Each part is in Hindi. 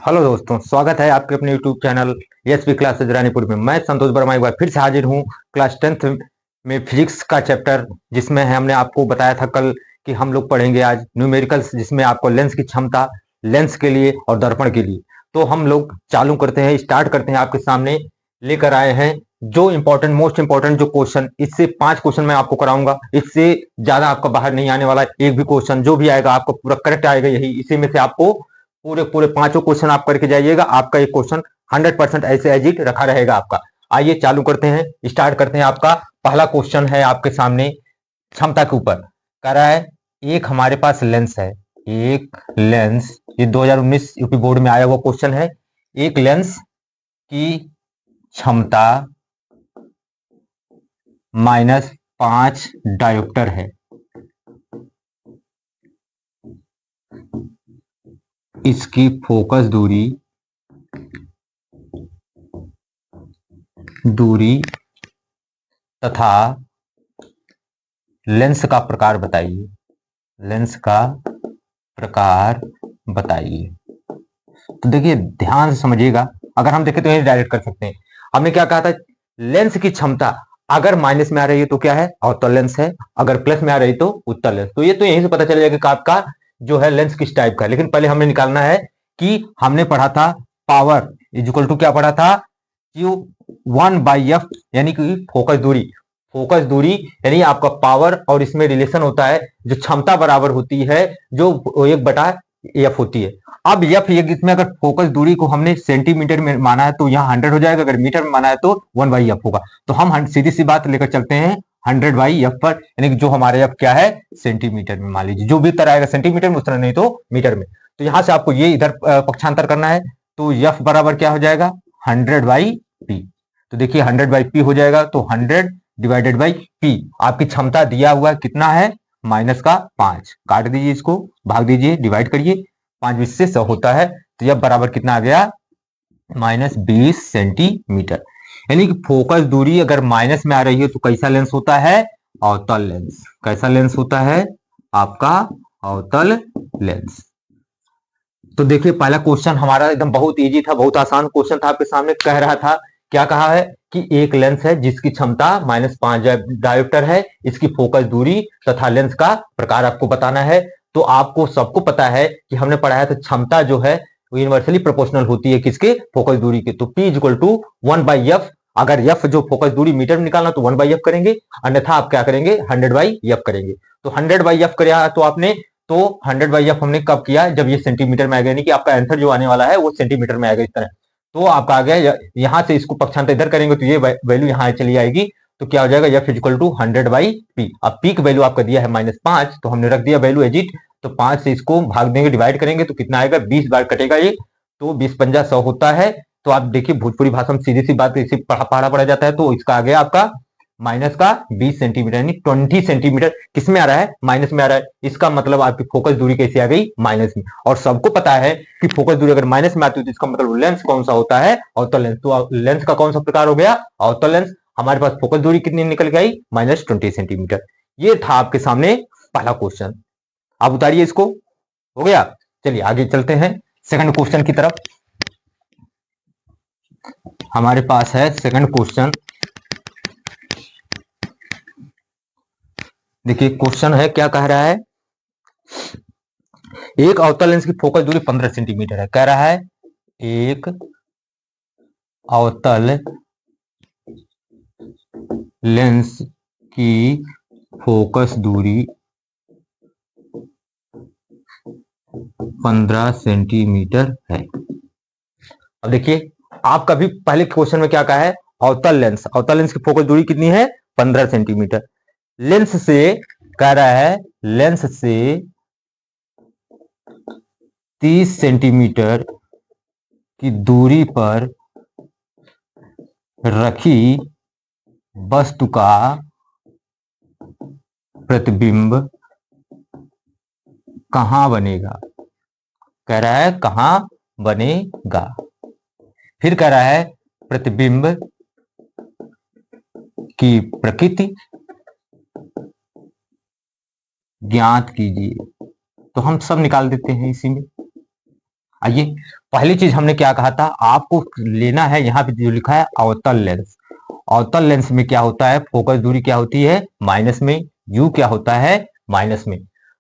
हेलो दोस्तों, स्वागत है आपके अपने YouTube channel SP classes Ranipur में। मैं संतोष वर्मा एक बार फिर से हाजिर हूँ क्लास 10th में फिजिक्स का चैप्टर, जिसमें हमने आपको बताया था कल कि हम लोग पढ़ेंगे आज न्यूमेरिकल्स, जिसमें आपको लेंस की क्षमता, लेंस के लिए और दर्पण के लिए। तो हम लोग चालू करते हैं, स्टार्ट करते हैं। आपके सामने लेकर आए हैं जो इंपॉर्टेंट, मोस्ट इंपॉर्टेंट जो क्वेश्चन, इससे 5 क्वेश्चन मैं आपको कराऊंगा। इससे ज्यादा आपका बाहर नहीं आने वाला। एक भी क्वेश्चन जो भी आएगा आपको पूरा करेक्ट आएगा, यही इसी में से आपको पूरे पूरे पांचों क्वेश्चन आप करके जाइएगा। आपका एक क्वेश्चन 100% ऐसे एज इट रखा रहेगा आपका। आइए चालू करते हैं, स्टार्ट करते हैं। आपका पहला क्वेश्चन है आपके सामने क्षमता के ऊपर। कह रहा है एक हमारे पास लेंस है, एक लेंस, ये 2019 यूपी बोर्ड में आया हुआ क्वेश्चन है। एक लेंस की क्षमता -5 डायोप्टर है। इसकी फोकस दूरी तथा लेंस का प्रकार बताइए। लेंस का प्रकार बताइए। तो देखिए ध्यान से समझिएगा। अगर हम देखें तो ये डायरेक्ट कर सकते हैं। हमने क्या कहा था, लेंस की क्षमता अगर माइनस में आ रही है तो क्या है, अवतल लेंस है। अगर प्लस में आ रही है तो उत्तल लेंस। तो ये तो यहीं से पता चल जाएगा कि आपका जो है लेंस किस टाइप का है। लेकिन पहले हमने निकालना है कि हमने पढ़ा था पावर इज इक्वल टू, क्या पढ़ा था, Q1/F, यानी कि फोकस दूरी। फोकस दूरी यानी आपका पावर और इसमें रिलेशन होता है, जो क्षमता बराबर होती है जो 1/F होती है। अब F इसमें अगर फोकस दूरी को हमने सेंटीमीटर में माना है तो यहाँ 100 हो जाएगा, अगर मीटर में माना है तो 1/F होगा। तो हम सीधी सी बात लेकर चलते हैं 100/F पर, यानी कि जो हमारे F क्या है, सेंटीमीटर में मान लीजिए। जो भी उत्तर आएगा सेंटीमीटर में, उस तरह नहीं तो मीटर में। तो यहां से आपको ये इधर पक्षांतर करना है। तो F बराबर क्या हो जाएगा, 100/P। तो देखिए 100/P हो जाएगा, तो 100/P। आपकी क्षमता दिया हुआ कितना है, -5। काट दीजिए, इसको भाग दीजिए, डिवाइड करिए। 5 से 100 होता है, तो यह बराबर कितना आ गया, -20 सेंटीमीटर। यानी कि फोकस दूरी अगर माइनस में आ रही है तो कैसा लेंस होता है, अवतल लेंस। कैसा लेंस होता है आपका, अवतल लेंस। तो देखिए पहला क्वेश्चन हमारा एकदम बहुत इजी था, बहुत आसान क्वेश्चन था। आपके सामने कह रहा था, क्या कहा है कि एक लेंस है जिसकी क्षमता -5 डायोप्टर है। इसकी फोकस दूरी तथा लेंस का प्रकार आपको बताना है। तो आपको सबको पता है कि हमने पढ़ा है, तो क्षमता जो है वो यूनिवर्सली प्रोपोर्शनल होती है किसके, फोकस दूरी के। तो P इक्वल टू 1/F। अगर F जो फोकस दूरी मीटर में निकालना तो 1/F करेंगे, अन्यथा आप क्या करेंगे, 100/F करेंगे। तो 100/F करा तो आपने, तो 100/F हमने कब किया, जब ये सेंटीमीटर में आ गया, यानी कि आपका आंसर जो आने वाला है वो सेंटीमीटर में आएगा इस तरह। तो आपका आ गया, यहां से इसको पक्षांतर इधर करेंगे तो ये वैल्यू यहां चली आएगी। तो क्या हो जाएगा, F इक्वल टू 100/P। अब P की वैल्यू आपका दिया है -5, तो हमने रख दिया वैल्यू एजिट। तो 5 से इसको भाग देंगे, डिवाइड करेंगे तो कितना आएगा, 20 बार कटेगा ये। तो 20×5 = 100 होता है। तो आप देखिए भोजपुरी भाषा में सीधी सी बात इसी पढ़ा पड़ा जाता है। तो इसका आ गया आपका माइनस का 20 सेंटीमीटर, यानी 20 सेंटीमीटर किसमें आ रहा है, माइनस में आ रहा है। इसका मतलब आपकी फोकस दूरी कैसे आ गई, माइनस में। और सबको पता है कि फोकस दूरी अगर माइनस में आती है तो इसका मतलब लेंस कौन सा होता है, अवतल लेंस। तो लेंस का कौन सा प्रकार हो गया, अवतल लेंस। हमारे पास फोकस दूरी कितनी निकल के आई, -20 सेंटीमीटर। ये था आपके सामने पहला क्वेश्चन। आप उतारिए इसको, हो गया। चलिए आगे चलते हैं सेकंड क्वेश्चन की तरफ। हमारे पास है सेकंड क्वेश्चन। देखिए क्वेश्चन है, क्या कह रहा है, एक अवतल लेंस की फोकस दूरी 15 सेंटीमीटर है। कह रहा है एक अवतल लेंस की फोकस दूरी 15 सेंटीमीटर है। अब देखिए आपका भी पहले क्वेश्चन में क्या कहा है, अवतल लेंस। अवतल लेंस की फोकस दूरी कितनी है, 15 सेंटीमीटर। लेंस से कह रहा है, लेंस से 30 सेंटीमीटर की दूरी पर रखी वस्तु का प्रतिबिंब कहां बनेगा। कह रहा है कहां बनेगा। फिर कह रहा है प्रतिबिंब की प्रकृति ज्ञात कीजिए। तो हम सब निकाल देते हैं इसी में। आइए, पहली चीज हमने क्या कहा था, आपको लेना है यहाँ पे जो लिखा है अवतल लेंस। अवतल लेंस में क्या होता है, फोकस दूरी क्या होती है माइनस में, यू क्या होता है माइनस में।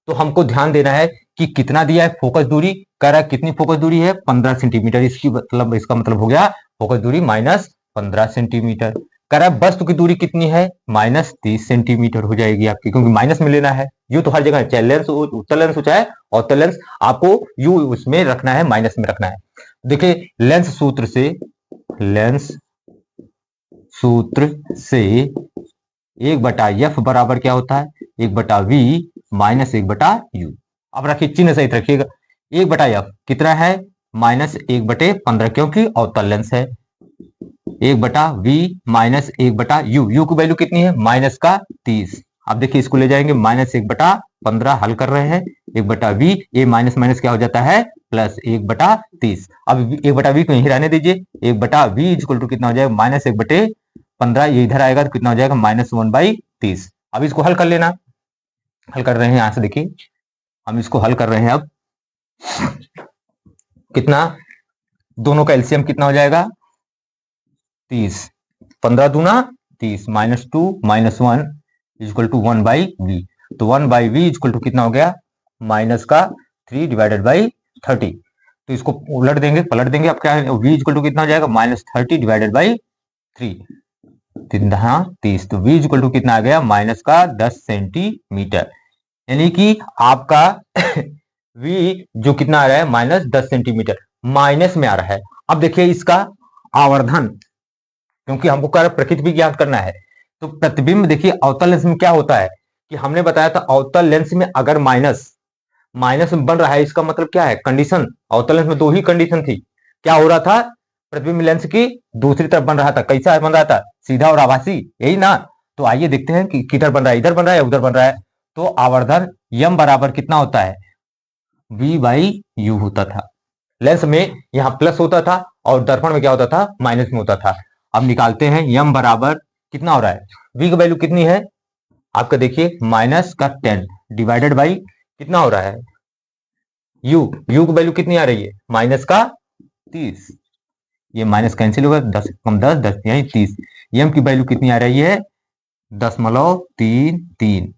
तो हमको ध्यान देना है कि कितना दिया है फोकस दूरी, कह रहा है कितनी फोकस दूरी है 15 सेंटीमीटर, इसकी मतलब इसका मतलब हो गया फोकस दूरी माइनस 15 सेंटीमीटर। कह रहा है वस्तु की दूरी कितनी है माइनस 30 सेंटीमीटर हो जाएगी आपकी, क्योंकि माइनस में लेना है। यू तो हर जगह है, चाहे लेंस उत्तल लेंस हो चाहे अवतल लेंस, आपको यू उसमें रखना है, माइनस में रखना है। देखिए लेंस सूत्र से, लेंस सूत्र से 1/f बराबर क्या होता है 1/v माइनस 1/u। अब रखिए चिन्ह सहित रखिएगा, 1/f कितना है माइनस 1/15, क्योंकि अवतल लेंस है। 1/v माइनस 1/u, यू की वैल्यू कितनी है माइनस का 30। अब देखिए इसको ले जाएंगे माइनस 1/15, हल कर रहे हैं 1/v, ये माइनस माइनस क्या हो जाता है प्लस 1/30। अब 1/v को यही रहने दीजिए, 1/v इक्वल टू कितना हो जाएगा माइनस 1/15, ये इधर आएगा तो कितना हो जाएगा -1/30। अब इसको हल कर लेना, हल कर रहे हैं, यहां से देखिए हम इसको हल कर रहे हैं। अब कितना, दोनों का एलसीएम कितना हो जाएगा 30, 15 दूना 30, -2 -1 इक्वल टू 1/v। तो 1/v इक्वल टू कितना हो गया माइनस का 3/30। तो इसको उलट देंगे पलट देंगे, अब क्या है v इक्वल टू कितना हो जाएगा -30/3, 30, तो v इक्वल टू कितना आ गया माइनस का 10 सेंटीमीटर। यानी कि आपका v जो कितना आ रहा है -10 सेंटीमीटर, माइनस में आ रहा है। अब देखिए इसका आवर्धन, क्योंकि हमको कर प्रकृति भी ज्ञात करना है, तो प्रतिबिंब देखिए अवतल लेंस में क्या होता है कि हमने बताया था अवतल लेंस में अगर माइनस माइनस में बन रहा है, इसका मतलब क्या है कंडीशन, अवतल लेंस में दो ही कंडीशन थी। क्या हो रहा था, प्रतिबिंब लेंस की दूसरी तरफ बन रहा था, कैसा बन रहा था सीधा और आभासी, यही ना। तो आइए देखते हैं कि किधर बन रहा है, इधर बन रहा है या उधर बन रहा है। तो आवर्धन यम बराबर कितना होता है v/u होता था। लेंस में यहां प्लस होता था और दर्पण में क्या होता था माइनस में होता था। अब निकालते हैं यम बराबर कितना हो रहा है, v की वैल्यू कितनी है आपका देखिए माइनस का 10 डिवाइडेड बाई कितना हो रहा है u, u की वैल्यू कितनी आ रही है माइनस का 30, ये माइनस कैंसिल होगा, 10 कम 10 10 यानी 30। यम की वैल्यू कितनी आ रही है 0.33।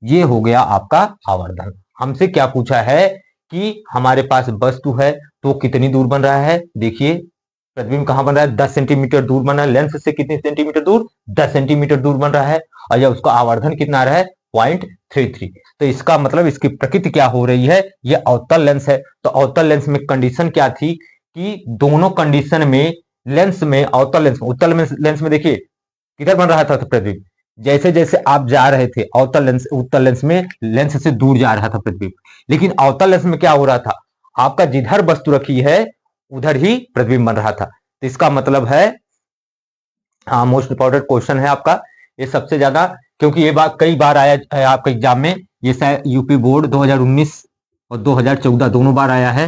ये हो गया आपका आवर्धन। हमसे क्या पूछा है कि हमारे पास वस्तु है तो कितनी दूर बन रहा है, देखिए प्रतिबिंब कहां बन रहा है 10 सेंटीमीटर दूर बन रहा है, लेंस से कितने सेंटीमीटर दूर 10 सेंटीमीटर दूर बन रहा है, और जब उसका आवर्धन कितना आ रहा है 0.33। तो इसका मतलब इसकी प्रकृति क्या हो रही है, ये अवतल लेंस है। तो अवतल लेंस में कंडीशन क्या थी कि दोनों कंडीशन में लेंस में अवतल लेंस में उत्तल लेंस में देखिए किधर बन रहा था प्रतिबिंब, जैसे जैसे आप जा रहे थे अवतल लेंस उत्तल लेंस में लेंस से दूर जा रहा था प्रतिबिंब। लेकिन अवतल लेंस में क्या हो रहा था, आपका जिधर वस्तु रखी है उधर ही प्रतिबिंब बन रहा था। तो इसका मतलब है, हाँ मोस्ट इंपॉर्टेंट क्वेश्चन है आपका ये सबसे ज्यादा, क्योंकि ये बात कई बार आया है आपके एग्जाम में, ये शायद यूपी बोर्ड 2019 और 2014 दोनों बार आया है,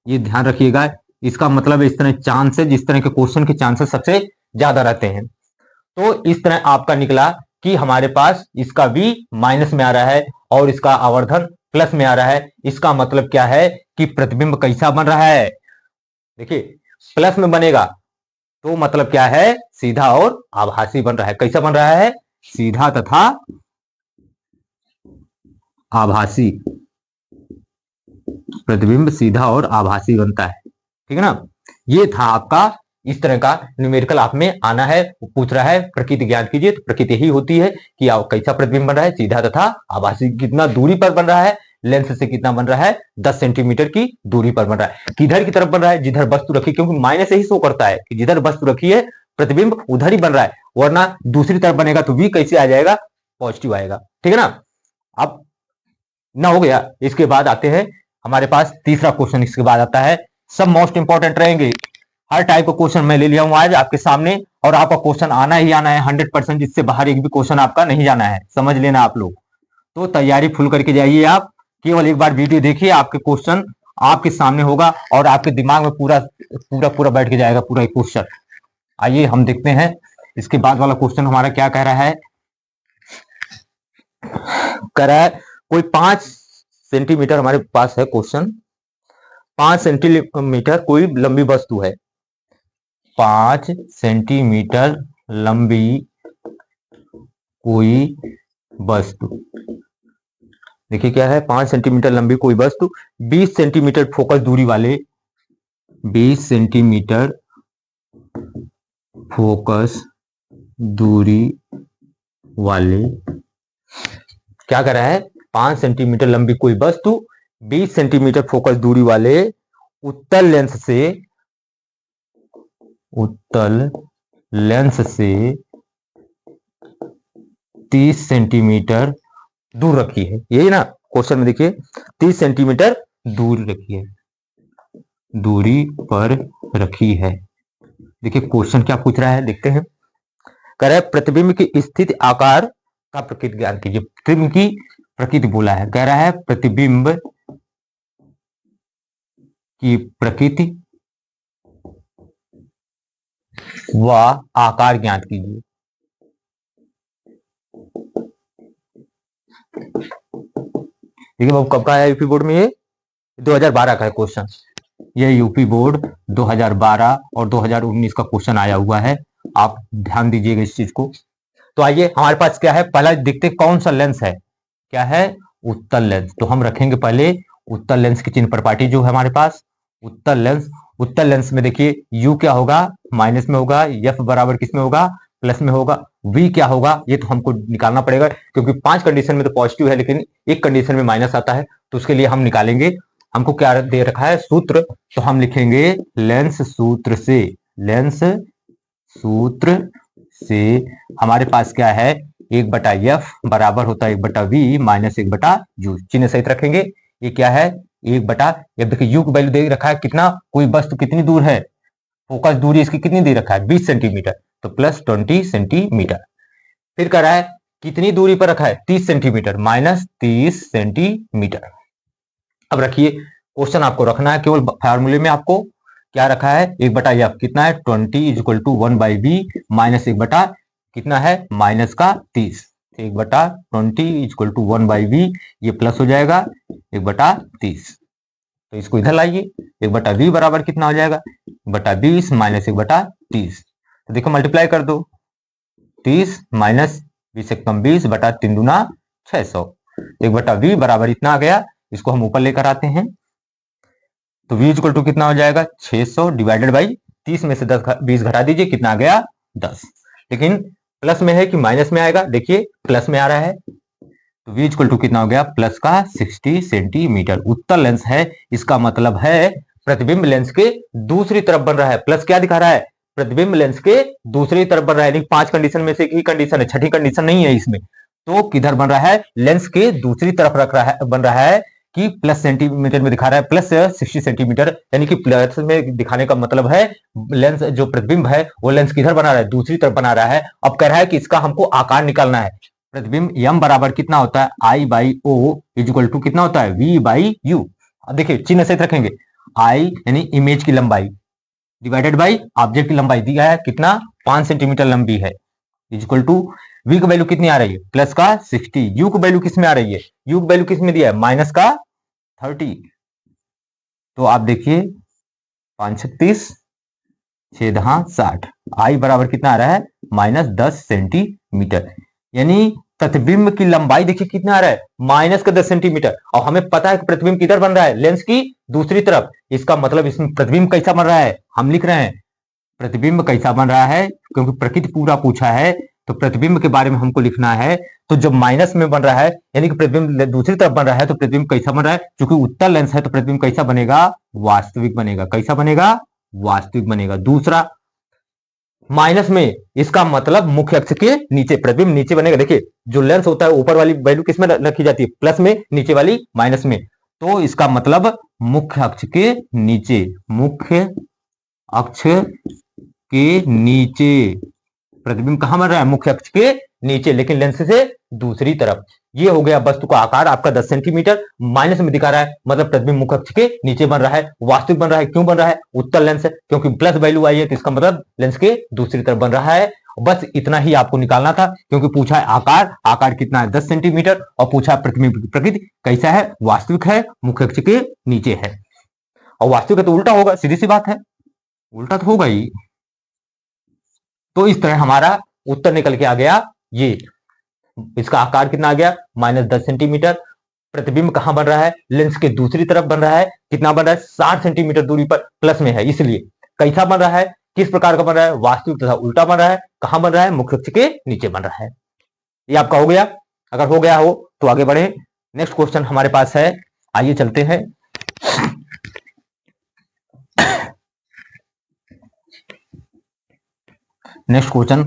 ये ध्यान रखिएगा। इसका मतलब इस तरह चांसेस, इस तरह के क्वेश्चन के चांसेस सबसे ज्यादा रहते हैं। तो इस तरह आपका निकला कि हमारे पास इसका v माइनस में आ रहा है और इसका आवर्धन प्लस में आ रहा है। इसका मतलब क्या है कि प्रतिबिंब कैसा बन रहा है, देखिए प्लस में बनेगा तो मतलब क्या है सीधा और आभासी बन रहा है। कैसा बन रहा है, सीधा तथा आभासी, प्रतिबिंब सीधा और आभासी बनता है, ठीक है ना। ये था आपका इस तरह का न्यूमेरिकल आप में आना है, पूछ रहा है प्रकृति ज्ञान कीजिए, तो प्रकृति यही होती है कि कैसा प्रतिबिंब बन रहा है सीधा तथा आभासी, कितना दूरी पर बन रहा है लेंस से, कितना बन रहा है 10 सेंटीमीटर की दूरी पर बन रहा है। किधर की तरफ बन रहा है, जिधर वस्तु रखी, क्योंकि माइनस से ही शो करता है कि जिधर वस्तु रखी है प्रतिबिंब उधर ही बन रहा है, वरना दूसरी तरफ बनेगा तो v कैसे आ जाएगा पॉजिटिव आएगा, ठीक है ना। अब ना हो गया, इसके बाद आते हैं हमारे पास तीसरा क्वेश्चन, इसके बाद आता है सब मोस्ट इंपॉर्टेंट रहेंगे। हर टाइप का क्वेश्चन मैं ले लिया हूं आज आपके सामने, और आपका क्वेश्चन आना ही आना है 100%, जिससे बाहर एक भी क्वेश्चन आपका नहीं जाना है, समझ लेना आप लोग। तो तैयारी फुल करके जाइए आप, केवल एक बार वीडियो देखिए, आपके क्वेश्चन आपके सामने होगा और आपके दिमाग में पूरा पूरा पूरा बैठ के जाएगा पूरा क्वेश्चन। आइए हम देखते हैं इसके बाद वाला क्वेश्चन हमारा क्या कह रहा है। कह रहा है कोई 5 सेंटीमीटर, हमारे पास है क्वेश्चन, 5 सेंटीमीटर कोई लंबी वस्तु है, 5 सेंटीमीटर लंबी कोई वस्तु, देखिए क्या है, 5 सेंटीमीटर लंबी कोई वस्तु 20 सेंटीमीटर फोकस दूरी वाले, 20 सेंटीमीटर फोकस दूरी वाले, क्या कर रहा है, 5 सेंटीमीटर लंबी कोई वस्तु 20 सेंटीमीटर फोकस दूरी वाले उत्तल लेंस से 30 सेंटीमीटर दूर रखी है, यही ना क्वेश्चन में, देखिए 30 सेंटीमीटर दूर रखी है, दूरी पर रखी है। देखिए क्वेश्चन क्या पूछ रहा है, देखते हैं। कह रहा है प्रतिबिंब की स्थिति आकार का प्रकृति ज्ञान कीजिए। प्रतिबिंब की प्रकृति बोला है, कह रहा है प्रतिबिंब की प्रकृति व आकार ज्ञात कीजिए। देखिए बाबू कब का है यूपी बोर्ड में, ये 2012 का है क्वेश्चन, ये यूपी बोर्ड 2012 और 2019 का क्वेश्चन आया हुआ है, आप ध्यान दीजिएगा इस चीज को। तो आइए हमारे पास क्या है, पहला देखते कौन सा लेंस है, क्या है, उत्तल लेंस। तो हम रखेंगे पहले उत्तल लेंस की चिन्ह प्रॉपर्टी जो है हमारे पास, उत्तल लेंस। उत्तल लेंस में देखिए U क्या होगा, माइनस में होगा, F बराबर किस में होगा, प्लस में होगा, V क्या होगा, ये तो हमको निकालना पड़ेगा क्योंकि 5 कंडीशन में तो पॉजिटिव है लेकिन एक कंडीशन में माइनस आता है, तो उसके लिए हम निकालेंगे। हमको क्या दे रखा है, सूत्र, तो हम लिखेंगे लेंस सूत्र से, लेंस सूत्र से हमारे पास क्या है, 1/f बराबर होता है 1/v माइनस 1/u, चिन्ह सहित रखेंगे। ये क्या है, 1/f, देखिए u की वैल्यू दे रखा है कितना, कोई वस्तु कितनी दूर है, फोकस दूरी इसकी कितनी दे रखा है, 20 सेंटीमीटर, तो प्लस 20 सेंटीमीटर। फिर कह रहा है कितनी दूरी पर रखा है, 30 सेंटीमीटर माइनस 30 सेंटीमीटर। अब रखिए क्वेश्चन आपको रखना है, केवल फार्मूले में आपको क्या रखा है, 1/f कितना है, 20 = 1/v माइनस 1 कितना है, माइनस का 30, 1/20 = 1/v, ये प्लस हो जाएगा 1/30। तो इसको इधर लाइए, 1/v बराबर कितना हो जाएगा, 1/20 माइनस 1/30। तो देखो मल्टीप्लाई कर दो, 30 माइनस 20 से कम 20 बटा 3 दूना 600, 1/v बराबर इतना आ गया। इसको हम ऊपर लेकर आते हैं, तो v = कितना हो जाएगा, 600 डिवाइडेड बाई 30 में से 20 घटा दीजिए, कितना आ गया, 10। लेकिन प्लस में है कि माइनस में आएगा, देखिए प्लस में आ रहा है, तो v = कितना हो गया, प्लस का 60 सेंटीमीटर। उत्तल लेंस है, इसका मतलब है प्रतिबिंब लेंस के दूसरी तरफ बन रहा है, प्लस क्या दिखा रहा है, प्रतिबिंब लेंस के दूसरी तरफ बन रहा है, 5 कंडीशन में से एक ही कंडीशन है, छठी कंडीशन नहीं है इसमें। तो किधर बन रहा है, लेंस के दूसरी तरफ रख रहा है, बन रहा है कि प्लस सेंटीमीटर में दिखा रहा है, प्लस 60 सेंटीमीटर, यानी कि प्लस में दिखाने का मतलब है लेंस जो प्रतिबिंब है वो लेंस किधर बना रहा है, दूसरी तरफ बना रहा है। अब कह रहा है कि इसका हमको आकार निकालना है। प्रतिबिंब m बराबर कितना होता है, I/O = कितना होता है, V/U। अब देखिए चिन्ह सहित रखेंगे, I यानी इमेज की लंबाई डिवाइडेड बाई ऑब्जेक्ट की लंबाई, दिया है कितना, 5 सेंटीमीटर लंबी है, इक्वल टू v की वैल्यू कितनी आ रही है, प्लस का 60, u की वैल्यू किस में आ रही है, u की वैल्यू किस में दिया है, माइनस का 30। तो आप देखिए 5 36 6 60, i बराबर कितना आ रहा है, -10 सेंटीमीटर। यानी प्रतिबिंब की लंबाई देखिए कितना आ रहा है, -10 सेंटीमीटर। और हमें पता है कि प्रतिबिंब किधर बन रहा है, लेंस की दूसरी तरफ। इसका मतलब इसमें प्रतिबिंब कैसा बन रहा है, हम लिख रहे हैं प्रतिबिंब कैसा बन रहा है, क्योंकि प्रकृति पूरा पूछा है तो प्रतिबिंब के बारे में हमको लिखना है। तो जब माइनस में बन रहा है यानी कि प्रतिबिंब दूसरी तरफ बन रहा है, तो प्रतिबिंब कैसा बन रहा है, क्योंकि उत्तल लेंस है तो प्रतिबिंब कैसा बनेगा, वास्तविक बनेगा। कैसा बनेगा, वास्तविक बनेगा। दूसरा माइनस में, इसका मतलब मुख्य अक्ष के नीचे, प्रतिबिंब नीचे बनेगा। देखिए जो लेंस होता है ऊपर वाली वैल्यू किस में रखी जाती है, प्लस में, नीचे वाली माइनस में। तो इसका मतलब मुख्य अक्ष के नीचे, मुख्य अक्ष के नीचे प्रतिबिंब कहां बन रहा है, मुख्य अक्ष के नीचे, लेकिन लेंस से दूसरी तरफ। ये हो गया वस्तु का आकार आपका 10 सेंटीमीटर, माइनस में दिखा रहा है, मतलब प्रतिबिंब मुख्य अक्ष के नीचे बन रहा है, वास्तविक बन रहा है। क्यों बन रहा है, उत्तल लेंस है, क्योंकि प्लस वैल्यू आई है, तो इसका मतलब लेंस के दूसरी तरफ बन रहा है। बस इतना ही आपको निकालना था, क्योंकि पूछा है आकार, आकार कितना है 10 सेंटीमीटर, और पूछा है प्रतिबिंब की प्रकृति कैसा है, वास्तविक है, मुख्य अक्ष के नीचे है। और वास्तविक है तो उल्टा होगा, सीधी सी बात है, उल्टा तो होगा ही। तो इस तरह हमारा उत्तर निकल के आ गया ये। इसका आकार कितना आ गया, -10 सेंटीमीटर। प्रतिबिंब कहां बन रहा है, लेंस के दूसरी तरफ बन रहा है। कितना बन रहा है, 60 सेंटीमीटर दूरी पर प्लस में है, इसलिए कैसा बन रहा है, किस प्रकार का बन रहा है, वास्तविक तथा उल्टा बन रहा है। कहां बन रहा है, मुख्य अक्ष के नीचे बन रहा है। ये आपका हो गया। अगर हो गया हो तो आगे बढ़े। नेक्स्ट क्वेश्चन हमारे पास है, आइए चलते हैं। नेक्स्ट क्वेश्चन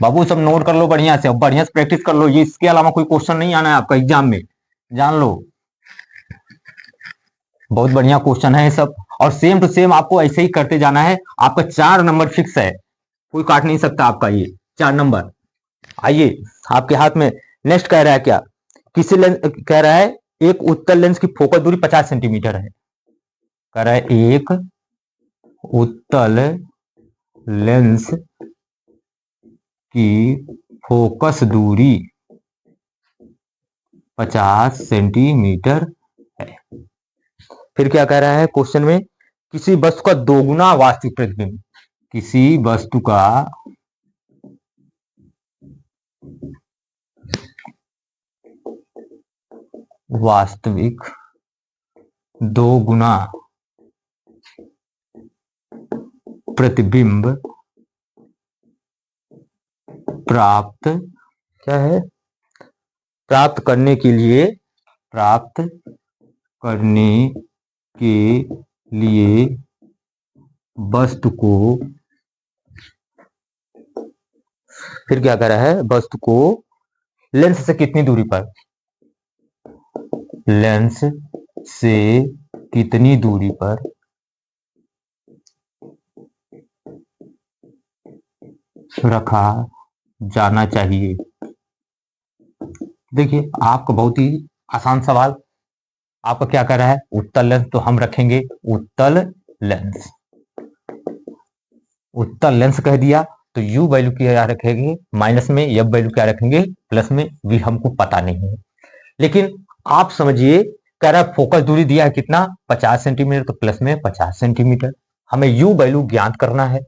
बाबू सब नोट कर लो बढ़िया से, अब बढ़िया से प्रैक्टिस कर लो। ये इसके अलावा कोई क्वेश्चन नहीं आना है आपका एग्जाम में, जान लो। बहुत बढ़िया क्वेश्चन है ये सब, और सेम टू सेम आपको ऐसे ही करते जाना है। आपका 4 नंबर फिक्स है, कोई काट नहीं सकता आपका ये 4 नंबर। आइए आपके हाथ में। नेक्स्ट कह रहा है क्या, किसी लेंस कह रहा है एक उत्तल लेंस की फोकस दूरी 50 सेंटीमीटर है। कह रहा है एक उत्तल लेंस की फोकस दूरी 50 सेंटीमीटर है। फिर क्या कह रहा है क्वेश्चन में, किसी वस्तु का दोगुना वास्तविक प्रतिबिंब, किसी वस्तु का वास्तविक दोगुना प्रतिबिंब प्राप्त, क्या है, प्राप्त करने के लिए वस्तु को, फिर क्या कह रहा है, वस्तु को लेंस से कितनी दूरी पर, लेंस से कितनी दूरी पर रखा जाना चाहिए। देखिए आपका बहुत ही आसान सवाल, आपका क्या कर रहा है, उत्तल लेंस, तो हम रखेंगे उत्तल लेंस। उत्तल लेंस कह दिया तो u वैल्यू क्या रखेंगे, माइनस में, f वैल्यू क्या रखेंगे, प्लस में। v हमको पता नहीं है, लेकिन आप समझिए कह रहा है फोकस दूरी दिया है कितना, 50 सेंटीमीटर, तो प्लस में 50 सेंटीमीटर। हमें u वैल्यू ज्ञात करना है,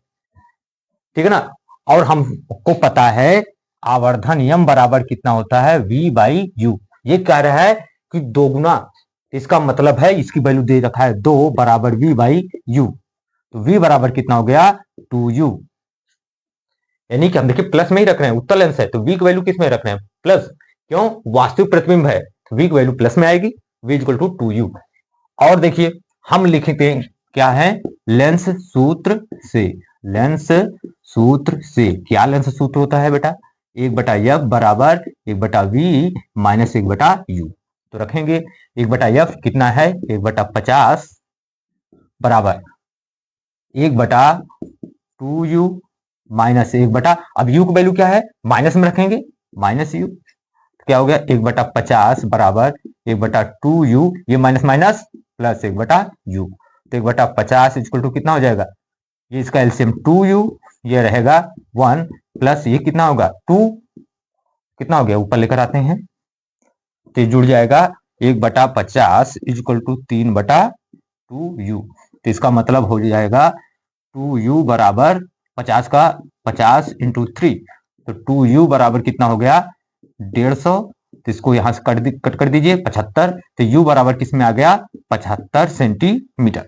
ठीक है ना। और हमको पता है आवर्धन यम बराबर कितना होता है, v बाई यू। ये कह रहा है कि दोगुना, इसका मतलब है इसकी वैल्यू दे रखा है 2 बराबर v बाई यू। तो v बराबर कितना हो गया, 2u। यानी कि हम देखिए प्लस में ही रख रहे हैं, उत्तल लेंस है तो v की वैल्यू किस में रख रहे हैं, प्लस। क्यों, वास्तविक प्रतिबिंब है तो v की वैल्यू प्लस में आएगी, v इक्वल टू 2u। और देखिए हम लिखते हैं क्या है, लेंस सूत्र से, लेंस सूत्र से। क्या लेंस सूत्र होता है बेटा, 1/f बराबर 1/v माइनस 1/u। तो रखेंगे 1/f कितना है, 1/50 बराबर 1/2u माइनस 1 अब u की वैल्यू क्या है, माइनस में रखेंगे, माइनस u। क्या हो गया, 1/50 बराबर 1/2u, ये माइनस माइनस प्लस 1/u। तो 1/50 इक्वल टू कितना हो जाएगा, ये इसका एलसीएम 2u, ये रहेगा 1 प्लस ये कितना होगा 2, कितना हो गया, ऊपर लेकर आते हैं तो जुड़ जाएगा 1/50 इक्वल टू 3/2u। तो इसका मतलब हो जाएगा 2u बराबर 50 का 50 इंटू 3, तो 2u बराबर कितना हो गया 150। तो इसको यहां से कट कर दीजिए 75, तो u बराबर किस में आ गया 75 सेंटीमीटर।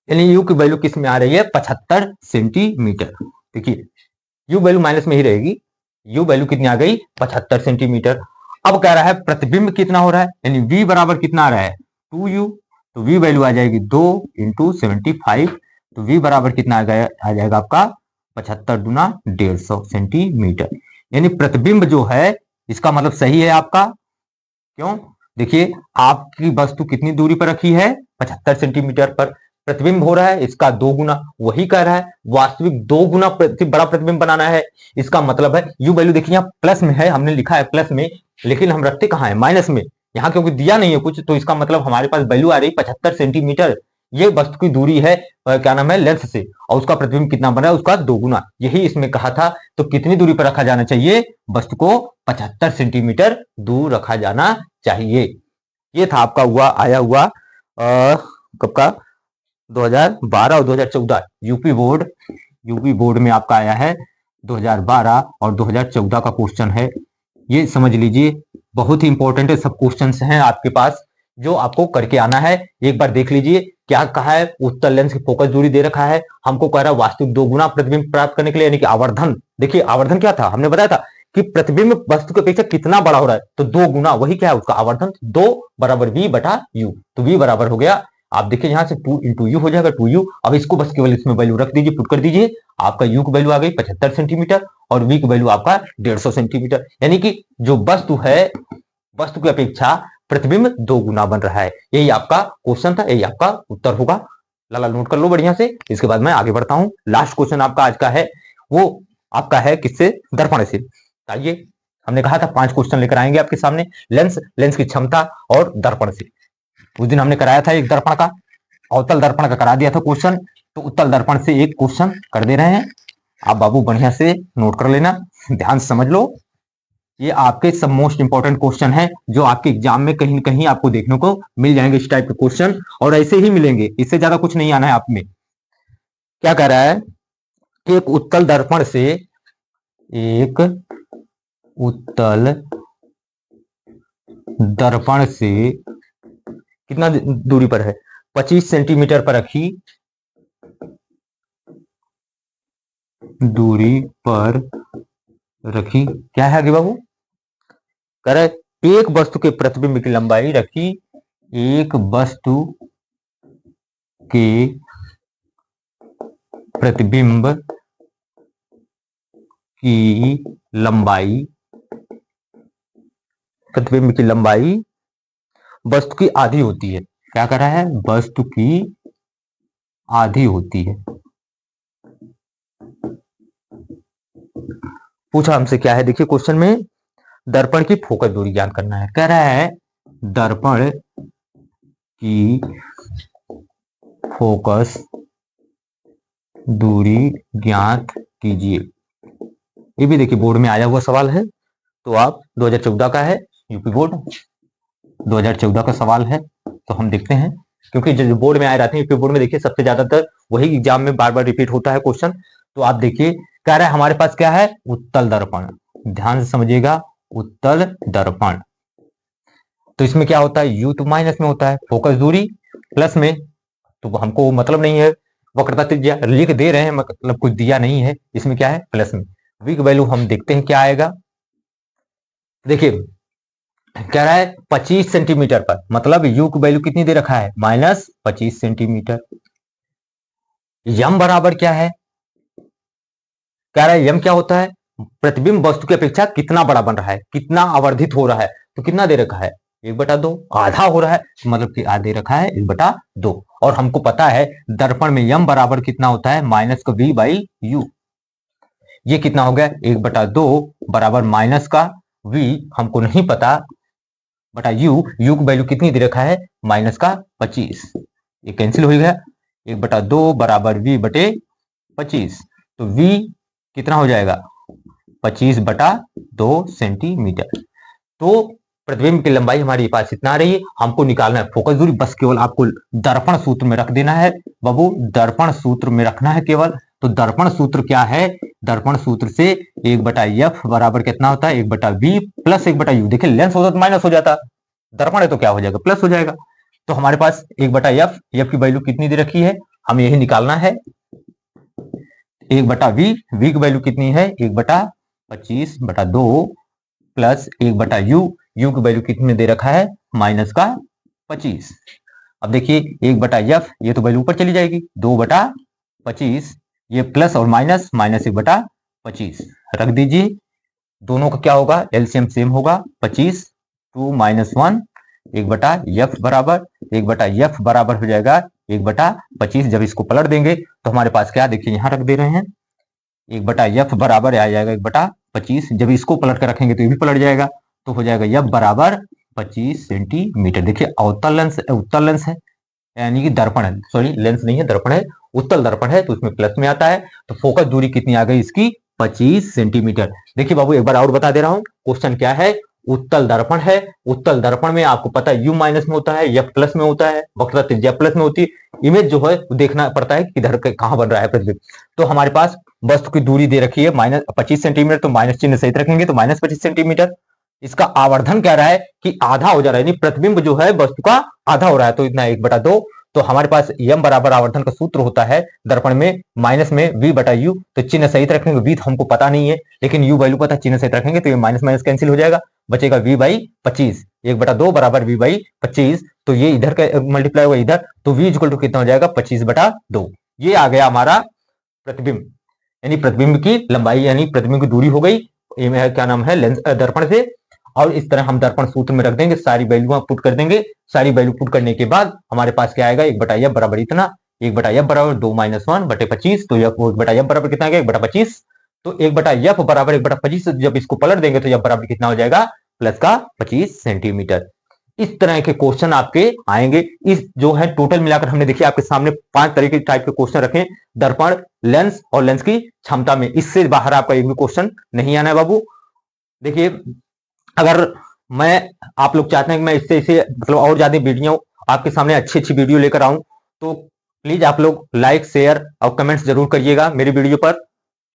यानी u की वैल्यू किस में आ रही है, 75 सेंटीमीटर। देखिए u वैल्यू माइनस में ही रहेगी, u वैल्यू कितनी आ गई 75 सेंटीमीटर। अब कह रहा है प्रतिबिंब कितना हो रहा है, यानी v बराबर कितना आ रहा है 2u, तो v वैल्यू आ जाएगी 2 इंटू 75, तो v बराबर कितना आ जाएगा आपका 75 दूना 150 सेंटीमीटर। यानी प्रतिबिंब जो है इसका मतलब सही है आपका। क्यों, देखिए आपकी वस्तु कितनी दूरी पर रखी है, 75 सेंटीमीटर पर प्रतिबिंब हो रहा है, इसका 2 गुना, वही कह रहा है वास्तविक 2 गुना बड़ा प्रतिबिंब बनाना है। इसका मतलब है u वैल्यू देखिए यहाँ प्लस में है, हमने लिखा है प्लस में, लेकिन हम रखते कहाँ है, माइनस में। यहाँ क्योंकि दिया नहीं है कुछ, तो इसका मतलब हमारे पास वैल्यू आ रही 75 सेंटीमीटर। ये वस्तु की दूरी है क्या नाम है, लेंस से, और उसका प्रतिबिंब कितना बना है, उसका 2 गुना। यही इसमें कहा था। तो कितनी दूरी पर रखा जाना चाहिए, वस्तु को 75 सेंटीमीटर दूर रखा जाना चाहिए। ये था आपका हुआ आया हुआ कब का, 2012 और 2014 यूपी बोर्ड में आपका आया है 2012 और 2014 का क्वेश्चन है। ये समझ लीजिए बहुत ही इंपॉर्टेंट है, सब क्वेश्चंस हैं आपके पास जो आपको करके आना है। एक बार देख लीजिए क्या कहा है, उत्तल लेंस की फोकस दूरी दे रखा है, हमको कह रहा है वास्तविक 2 गुना प्रतिबिंब प्राप्त करने के लिए, यानी कि आवर्धन। देखिए आवर्धन क्या था, हमने बताया था कि प्रतिबिंब वस्तु की अपेक्षा कितना बड़ा हो रहा है, तो 2 गुना, वही क्या है उसका आवर्धन, 2 बराबर v बटा u। तो v बराबर हो गया, आप देखिए यहां से 2 इंटू यू हो जाएगा 2u। अब इसको बस केवल इसमें वैल्यू रख दीजिए, पुट कर दीजिए, आपका u की वैल्यू आ गई 75 सेंटीमीटर और v की वैल्यू आपका 150 सेंटीमीटर, यानी कि जो वस्तु है वस्तु की अपेक्षा प्रतिबिंब 2 गुना बन रहा है। यही आपका क्वेश्चन था, यही आपका उत्तर होगा। लाला नोट कर लो बढ़िया से, इसके बाद मैं आगे बढ़ता हूं। लास्ट क्वेश्चन आपका आज का है, वो आपका है किससे, दर्पण से। आइए, हमने कहा था 5 क्वेश्चन लेकर आएंगे आपके सामने, लेंस की क्षमता और दर्पण से। उस दिन हमने कराया था एक दर्पण का, अवतल दर्पण का करा दिया था क्वेश्चन, तो उत्तल दर्पण से एक क्वेश्चन कर दे रहे हैं। आप बाबू बढ़िया से नोट कर लेना, ध्यान से समझ लो, ये आपके सब मोस्ट इंपॉर्टेंट क्वेश्चन है जो आपके एग्जाम में कहीं न कहीं आपको देखने को मिल जाएंगे इस टाइप के क्वेश्चन, और ऐसे ही मिलेंगे, इससे ज्यादा कुछ नहीं आना है आप में। क्या कह रहा है, एक उत्तल दर्पण से, एक उत्तल दर्पण से कितना दूरी पर है, 25 सेंटीमीटर पर रखी दूरी पर रखी, क्या है आगे बाबू, कह रहा है एक वस्तु के प्रतिबिंब की लंबाई रखी, एक वस्तु के प्रतिबिंब की लंबाई, प्रतिबिंब की लंबाई वस्तु की आधी होती है। क्या कर रहा है, वस्तु की आधी होती है। पूछा हमसे क्या है, देखिए क्वेश्चन में दर्पण की फोकस दूरी ज्ञात करना है। कह रहा है दर्पण की फोकस दूरी ज्ञात कीजिए। ये भी देखिए बोर्ड में आया हुआ सवाल है, तो आप 2014 का है, यूपी बोर्ड 2014 का सवाल है, तो हम देखते हैं, क्योंकि जो बोर्ड में आए रहते हैं यूपी बोर्ड में, देखिए सबसे ज्यादातर वही एग्जाम में बार बार रिपीट होता है क्वेश्चन। तो आप देखिए कह रहा है हमारे पास क्या है, उत्तल दर्पण, ध्यान से समझिएगा, उत्तल दर्पण। तो इसमें क्या होता है, यू तो माइनस में होता है, फोकस दूरी प्लस में, तो हमको मतलब नहीं है, वक्रता त्रिज्या लिख दे रहे हैं, मतलब कुछ दिया नहीं है, इसमें क्या है प्लस में। वी की वैल्यू हम देखते हैं क्या आएगा, देखिए कह रहा है 25 सेंटीमीटर पर, मतलब यू की वैल्यू कितनी दे रखा है, माइनस 25 सेंटीमीटर। यम बराबर क्या है, कह रहा है यम क्या होता है, प्रतिबिंब वस्तु की अपेक्षा कितना बड़ा बन रहा है, कितना आवर्धित हो रहा है, तो कितना दे रखा है 1/2, आधा हो रहा है, मतलब कि आधे रखा है 1/2। और हमको पता है दर्पण में यम बराबर कितना होता है, माइनस का v बाई यू। ये कितना हो गया 1/2 बराबर माइनस का v, हमको नहीं पता, बटा यू की वैल्यू कितनी दे रखा है, माइनस का 25, ये कैंसिल हो गया, 1/2 बराबर v बटे 25, तो v कितना हो जाएगा 25/2 सेंटीमीटर। तो प्रतिबिंब की लंबाई हमारे पास इतना आ रही है, हमको निकालना है फोकस दूरी, बस केवल आपको दर्पण सूत्र में रख देना है बाबू, दर्पण सूत्र में रखना है केवल। तो दर्पण सूत्र क्या है, दर्पण सूत्र से 1/f बराबर कितना होता है, 1/v प्लस 1/u। देखिए लेंस होता तो माइनस हो जाता, दर्पण है तो क्या हो जाएगा, प्लस हो जाएगा। तो हमारे पास 1/f, f की वैल्यू कितनी दे रखी है, हमें यही निकालना है, 1/v, v की वैल्यू कितनी है 1/25/2 प्लस 1/u, u की वैल्यू कितनी दे रखा है, माइनस का 25। अब देखिए 1/f, ये तो वैल्यू ऊपर चली जाएगी, 2/25, ये प्लस और माइनस, माइनस 1/25 रख दीजिए, दोनों का क्या होगा, एलसीएम सेम होगा, 25 2 - 1, 1/f बराबर 1/f बराबर हो जाएगा 1/25। जब इसको पलट देंगे तो हमारे पास क्या, देखिए यहां रख दे रहे हैं, 1/f बराबर आ जाएगा 1/25, जब इसको पलट कर रखेंगे तो ये भी पलट जाएगा, तो हो जाएगा f बराबर 25 सेंटीमीटर। देखिए अवतल लेंस, उत्तल लेंस है, यानी कि दर्पण है, सॉरी लेंस नहीं है दर्पण है, उत्तल दर्पण है, तो उसमें प्लस में आता है। तो फोकस दूरी कितनी आ गई इसकी, 25 सेंटीमीटर। देखिए बाबू एक बार और बता दे रहा हूं, क्वेश्चन क्या है, उत्तल दर्पण है। उत्तल दर्पण में आपको पता है यू माइनस में होता है, एफ प्लस में होता है, वक्रता त्रिज्या प्लस में होती है। इमेज जो है वो देखना पड़ता है किधर कहां बन रहा है प्रतिबिंब। तो हमारे पास वस्तु की दूरी दे रखी है माइनस 25 सेंटीमीटर, तो माइनस चिन्ह सहित रखेंगे, तो माइनस 25 सेंटीमीटर। इसका आवर्धन कह रहा है कि आधा हो जा रहा है, यानी प्रतिबिंब जो है वस्तु का आधा हो रहा है, तो इतना 1/2। तो हमारे पास एम बराबर आवर्धन का सूत्र होता है दर्पण में माइनस में वी बटा यू, तो चिन्ह सहित रखेंगे। वी तो हमको पता नहीं है, लेकिन यू वैल्यू पता, चिन्ह सहित रखेंगे तो ये माइनस माइनस कैंसिल हो जाएगा, बचेगा v बाई 25। 1/2 बराबर v बाई 25, तो ये इधर का मल्टीप्लाई होगा इधर, तो v इक्वल टू कितना हो जाएगा 25/2। ये आ गया हमारा प्रतिबिंब, यानी प्रतिबिंब की लंबाई यानी प्रतिबिंब की दूरी हो गई, ये क्या नाम है लेंस दर्पण से। और इस तरह हम दर्पण सूत्र में रख देंगे, सारी वैल्यू पुट कर देंगे। सारी वैल्यू पुट करने के बाद हमारे पास क्या आएगा, 1/f बराबर इतना, 1/f बराबर 2 - 1/25, तो 1/f बराबर कितना आ गया 1/25। तो 1/f बराबर 1/25, जब इसको पलट देंगे तो f बराबर कितना हो जाएगा प्लस का 25 सेंटीमीटर। इस तरह के क्वेश्चन आपके आएंगे। इस जो है टोटल मिलाकर हमने देखिए आपके सामने 5 तरह के टाइप के क्वेश्चन रखे, दर्पण, लेंस और लेंस की क्षमता में। इससे बाहर आपका एक भी क्वेश्चन नहीं आना है बाबू। देखिए अगर मैं आप लोग चाहते हैं कि मैं इससे इसे मतलब और ज्यादा वीडियो आपके सामने अच्छी अच्छी वीडियो लेकर आऊं, तो प्लीज आप लोग लाइक शेयर और कमेंट्स जरूर करिएगा मेरी वीडियो पर।